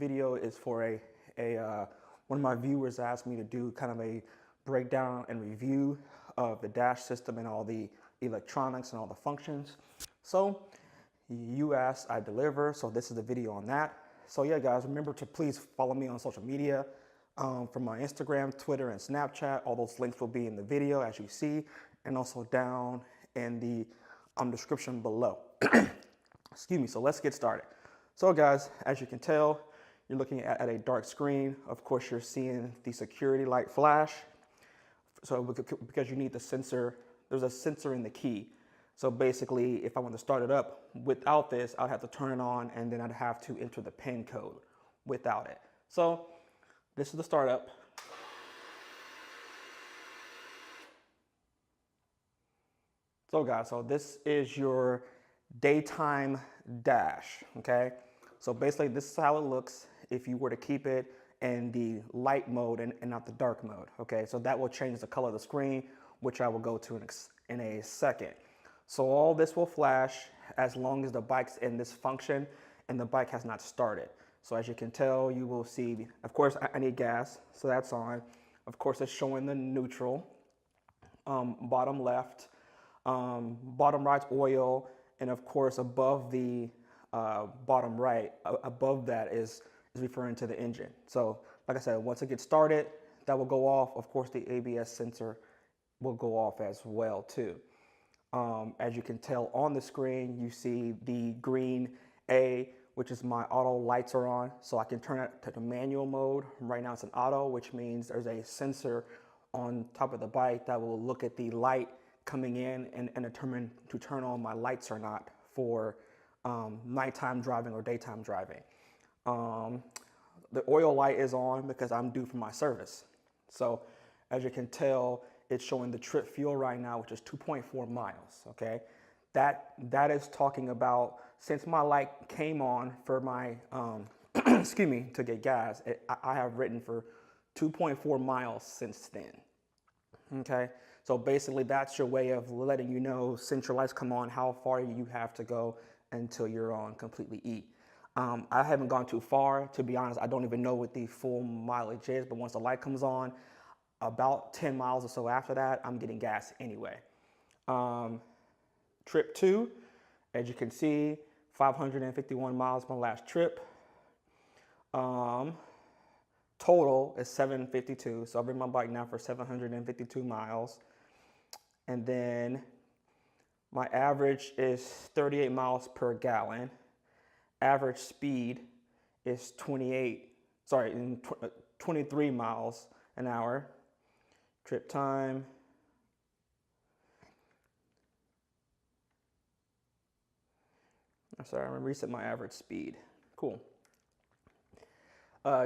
video is for one of my viewers asked me to do kind of a breakdown and review of the dash system and all the electronics and all the functions. So you asked, I deliver. So this is the video on that. So yeah, guys, remember to please follow me on social media. From my Instagram, Twitter, and Snapchat. All those links will be in the video as you see, and also down in the description below. Excuse me. So let's get started. So guys, as you can tell, you're looking at a dark screen. Of course, you're seeing the security light flash. So because you need the sensor, there's a sensor in the key. So basically, if I want to start it up without this, I'd have to turn it on, and then I'd have to enter the PIN code without it. So this is the startup. So guys, so this is your daytime dash, okay? So basically this is how it looks if you were to keep it in the light mode and not the dark mode, okay? So that will change the color of the screen, which I will go to in a second. So all this will flash as long as the bike's in this function and the bike has not started. So as you can tell, you will see, of course, I need gas, so that's on. Of course, it's showing the neutral, bottom left, bottom right's oil, and of course, above the bottom right, above that is referring to the engine. So like I said, once it gets started, that will go off. Of course, the ABS sensor will go off as well too. As you can tell on the screen, you see the green A, which is my auto lights are on, so I can turn it to the manual mode. Right now it's an auto, which means there's a sensor on top of the bike that will look at the light coming in and determine to turn on my lights or not for nighttime driving or daytime driving. The oil light is on because I'm due for my service. So as you can tell, it's showing the trip fuel right now, which is 2.4 miles, okay? That is talking about, since my light came on for my, excuse me, to get gas, I have written for 2.4 miles since then, okay? So basically that's your way of letting you know, since your lights come on, how far you have to go until you're on completely E. I haven't gone too far, to be honest. I don't even know what the full mileage is, but once the light comes on, about 10 miles or so after that, I'm getting gas anyway. Trip 2, as you can see, 551 miles my last trip. Total is 752, so I've been my bike now for 752 miles. And then my average is 38 miles per gallon. Average speed is 23 miles an hour. Trip time, sorry, I'm gonna reset my average speed. Cool.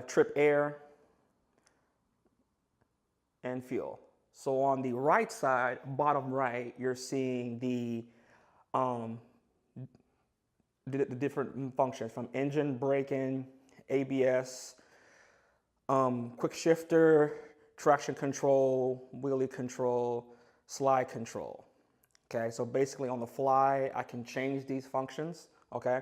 Trip air and fuel. So on the right side, bottom right, you're seeing the different functions from engine, braking, ABS, quick shifter, traction control, wheelie control, slide control. Okay, so basically on the fly, I can change these functions, okay?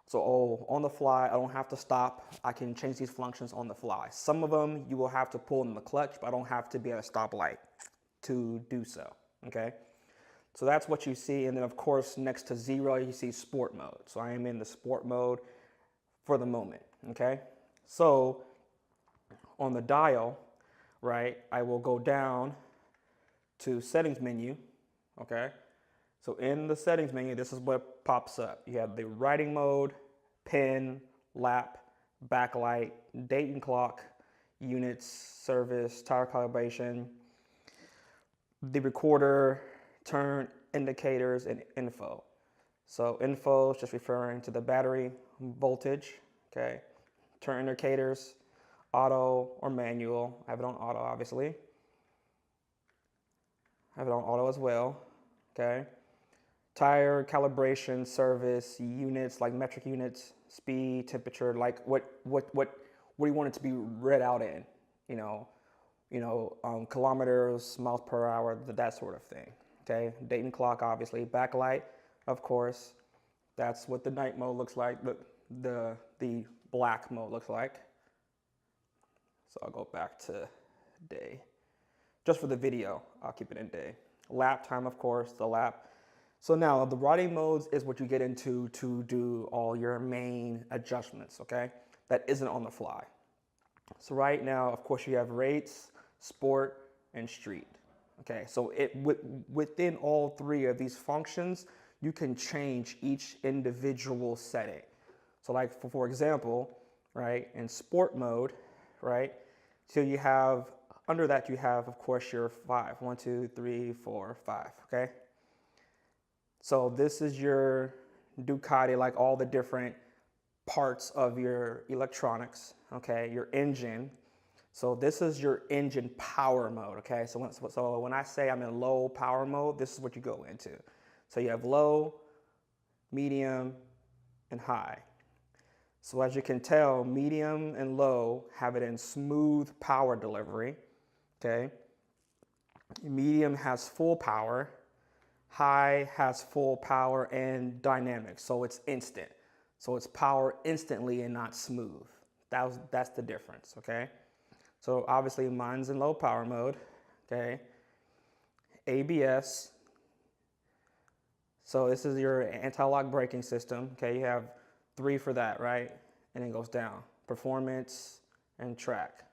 So on the fly, I don't have to stop. I can change these functions on the fly. Some of them, you will have to pull in the clutch, but I don't have to be at a stoplight to do so, okay? So that's what you see. And then of course, next to 0, you see sport mode. So I am in the sport mode for the moment, okay? So on the dial, right, I will go down to settings menu, okay? So in the settings menu, this is what pops up. You have the riding mode, pin, lap, backlight, date and clock, units, service, tire calibration, the recorder, turn indicators, and info. So info is just referring to the battery voltage, okay? Turn indicators, auto or manual. I have it on auto, obviously. I have it on auto as well, okay? Tire calibration, service, units like metric units, speed, temperature, like what do you want it to be read out in? Kilometers, miles per hour, that sort of thing. Okay, date and clock, obviously. Backlight, of course. That's what the night mode looks like. The black mode looks like. So I'll go back to day. Just for the video, I'll keep it in day. Lap time, of course, the lap. So now the riding modes is what you get into to do all your main adjustments, okay? That isn't on the fly. So right now, of course, you have rates, sport, and street. Okay, so within all three of these functions, you can change each individual setting. So like for example, right, in sport mode, right, so you have, under that you have, of course, your 5. 1, 2, 3, 4, 5, okay? So this is your Ducati, like all the different parts of your electronics, okay, your engine. So this is your engine power mode, okay? So when I say I'm in low power mode, this is what you go into. So you have low, medium, and high. So as you can tell, medium and low have it in smooth power delivery, okay? Medium has full power, high has full power and dynamic, so it's instant. So it's power instantly and not smooth. That's the difference, okay? So obviously mine's in low power mode, okay? ABS. So this is your anti-lock braking system, okay? You have 3 for that, right? And it goes down. Performance and track.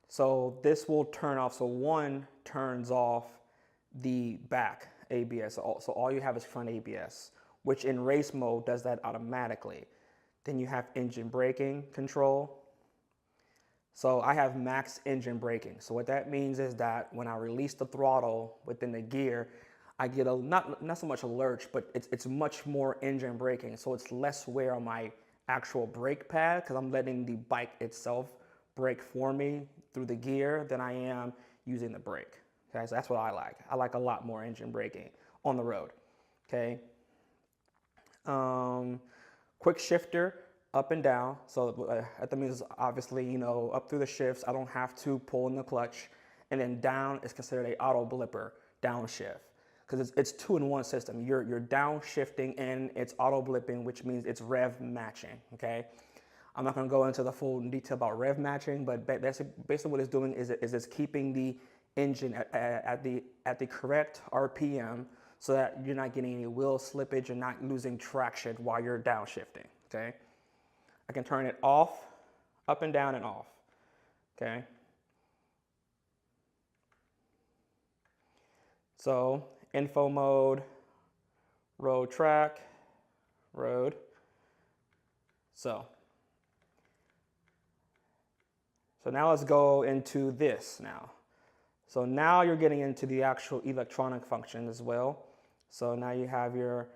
So this will turn off. So 1 turns off the back ABS. So all you have is front ABS, which in race mode does that automatically. Then you have engine braking control. So I have max engine braking. So what that means is that when I release the throttle within the gear, I get a, not so much a lurch, but it's much more engine braking. So it's less wear on my actual brake pad because I'm letting the bike itself brake for me through the gear than I am using the brake. Okay, so that's what I like. I like a lot more engine braking on the road, okay? Quick shifter, up and down. So that means obviously, you know, up through the shifts, I don't have to pull in the clutch. And then down is considered a auto blipper, downshift. Because it's 2-in-1 system. You're downshifting and it's auto blipping, which means it's rev matching, okay? I'm not gonna go into the full detail about rev matching, but basically what it's doing is it's keeping the engine at the correct RPM so that you're not getting any wheel slippage and not losing traction while you're downshifting, okay? I can turn it off, up and down and off, okay? So info mode, road track, road. So now let's go into this now. So now you're getting into the actual electronic function as well. So now you have your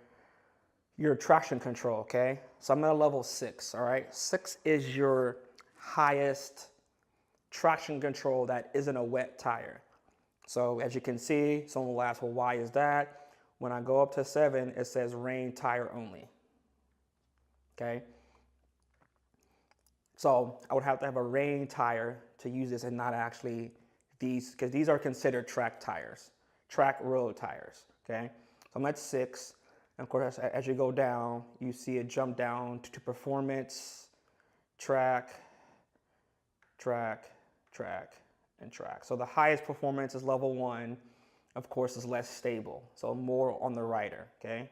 traction control, okay? So I'm at a level 6, all right? 6 is your highest traction control that isn't a wet tire. So as you can see, someone will ask, well, why is that? When I go up to 7, it says rain tire only, okay? So I would have to have a rain tire to use this and not actually these, because these are considered track tires, track road tires, okay? So I'm at 6. And of course, as you go down, you see it jump down to performance, track, track, track, and track. So the highest performance is level 1. Of course, is less stable. So more on the rider, okay?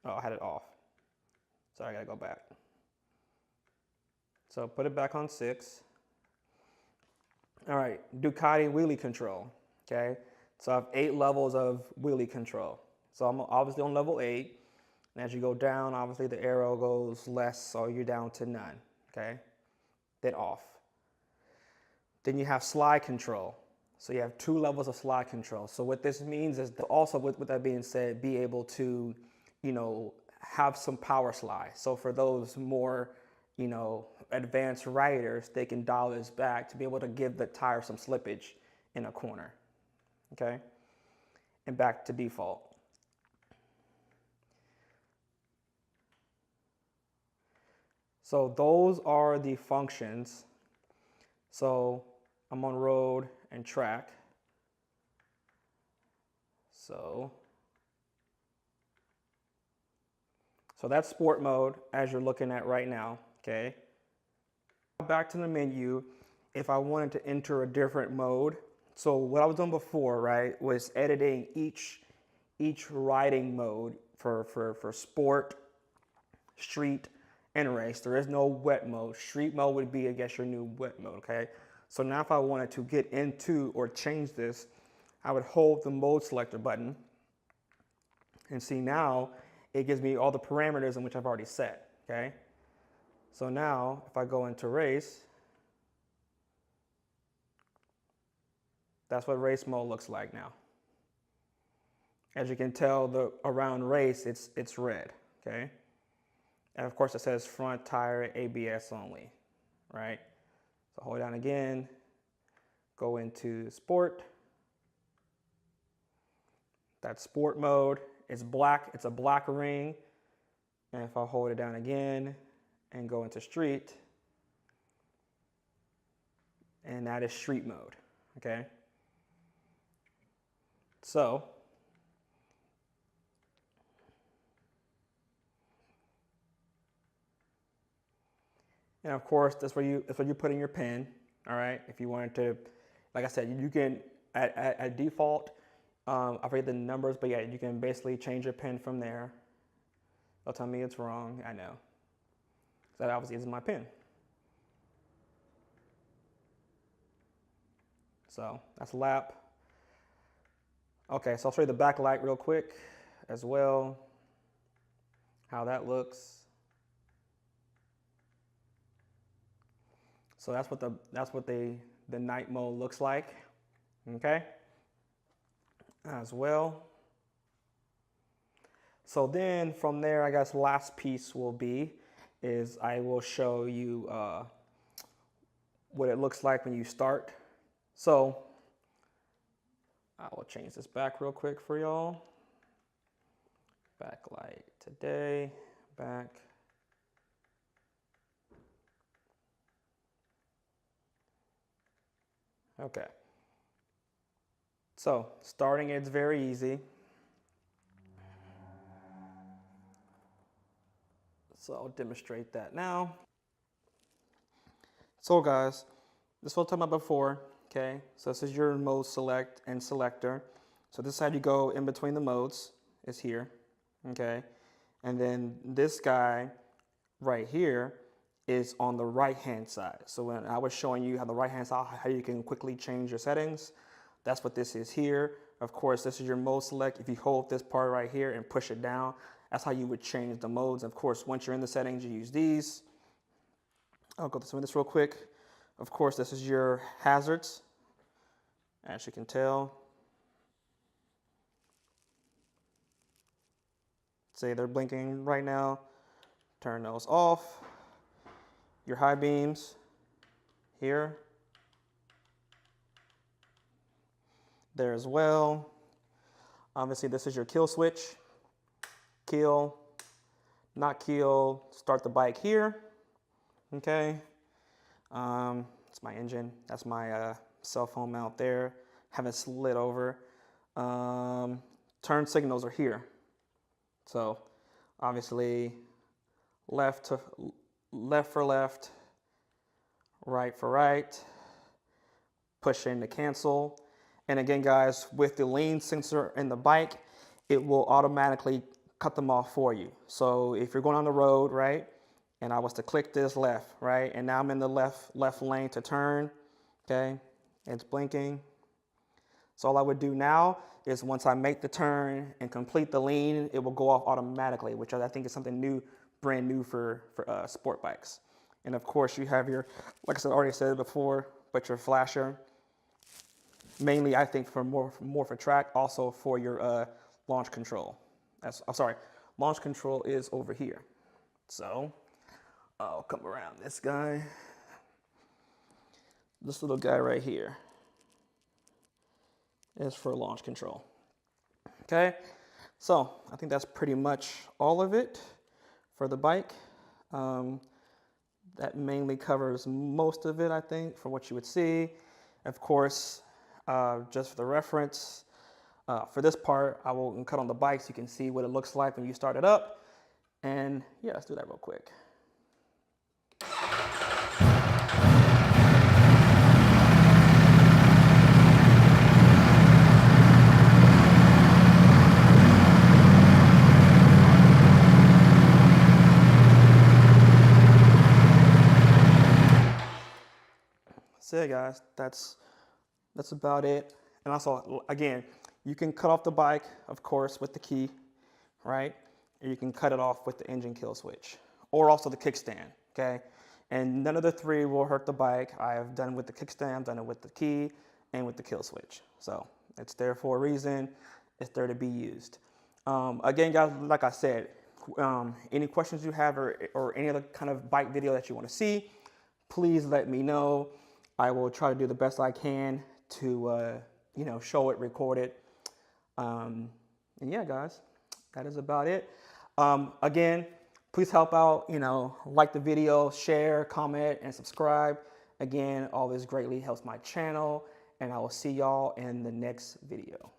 Oh, I had it off. Sorry, I gotta go back. So put it back on 6. All right, Ducati wheelie control, okay? So I have 8 levels of wheelie control. So I'm obviously on level 8. And as you go down, obviously the arrow goes less, so you're down to none, okay? Then off. Then you have slide control. So you have 2 levels of slide control. So what this means is that also with that being said, be able to, you know, have some power slide. So for those more, you know, advanced riders, they can dial this back to be able to give the tire some slippage in a corner, okay? And back to default. So those are the functions. So I'm on road and track. So that's sport mode as you're looking at right now, okay? Back to the menu, if I wanted to enter a different mode, so what I was doing before, right, was editing each riding mode for sport, street, and race. There is no wet mode. Street mode would be, I guess, your new wet mode, okay? So now if I wanted to get into or change this, I would hold the mode selector button, and see now it gives me all the parameters in which I've already set, okay? So now if I go into race, that's what race mode looks like now. As you can tell, around race, it's red, okay? And of course it says front tire ABS only, right? So hold down again, go into sport. That's sport mode. It's black, it's a black ring. And if I hold it down again and go into street, and that is street mode, okay? So, and of course, that's where you put in your pin, all right? If you wanted to, like I said, you can, at default, I forget the numbers, but yeah, you can basically change your pin from there. They'll tell me it's wrong, I know. That obviously isn't my pin. So that's lap. Okay, so I'll show you the backlight real quick as well, how that looks. So that's what the night mode looks like, okay, as well. So then from there, I guess last piece will be is I will show you what it looks like when you start. So I will change this back real quick for y'all. Backlight today, back. Okay. So starting it's very easy. So I'll demonstrate that now. So guys, this is what I talked about before, okay? So this is your mode select and selector. So this is how you go in between the modes, is here, okay? And then this guy right here is on the right-hand side. So when I was showing you how the right-hand side, how you can quickly change your settings, that's what this is here. Of course, this is your mode select. If you hold this part right here and push it down, that's how you would change the modes. Of course, once you're in the settings, you use these. I'll go through this real quick. Of course, this is your hazards, as you can tell. Say they're blinking right now. Turn those off. Your high beams here. There as well. Obviously, this is your kill switch. Kill, not kill, start the bike here. Okay. It's my engine. That's my cell phone mount there. Haven't slid over. Turn signals are here. So obviously left for left, right for right, push in to cancel. And again, guys, with the lane sensor in the bike, it will automatically cut them off for you. So if you're going on the road, right, and I was to click this left, right, and now I'm in the left lane to turn, okay, it's blinking. So all I would do now is once I make the turn and complete the lean, it will go off automatically, which I think is something new, brand new for sport bikes. And of course you have your, like I said, already said it before, but your flasher, mainly I think for more for track, also for your launch control. I'm sorry, launch control is over here. So I'll come around this guy. This little guy right here is for launch control. Okay, so I think that's pretty much all of it for the bike. That mainly covers most of it, I think, for what you would see. Of course, just for the reference, For this part, I will cut on the bike so you can see what it looks like when you start it up. And yeah, let's do that real quick. So yeah, guys, that's about it. And also, again, you can cut off the bike, of course, with the key, right? Or you can cut it off with the engine kill switch, or also the kickstand, okay? And none of the three will hurt the bike. I have done it with the kickstand, I've done it with the key, and with the kill switch. So it's there for a reason. It's there to be used. Again, guys, like I said, any questions you have or any other kind of bike video that you want to see, please let me know. I will try to do the best I can to, you know, show it, record it. And yeah, guys, that is about it. Again, please help out, you know, like the video, share, comment, and subscribe. Again, all this greatly helps my channel, and I will see y'all in the next video.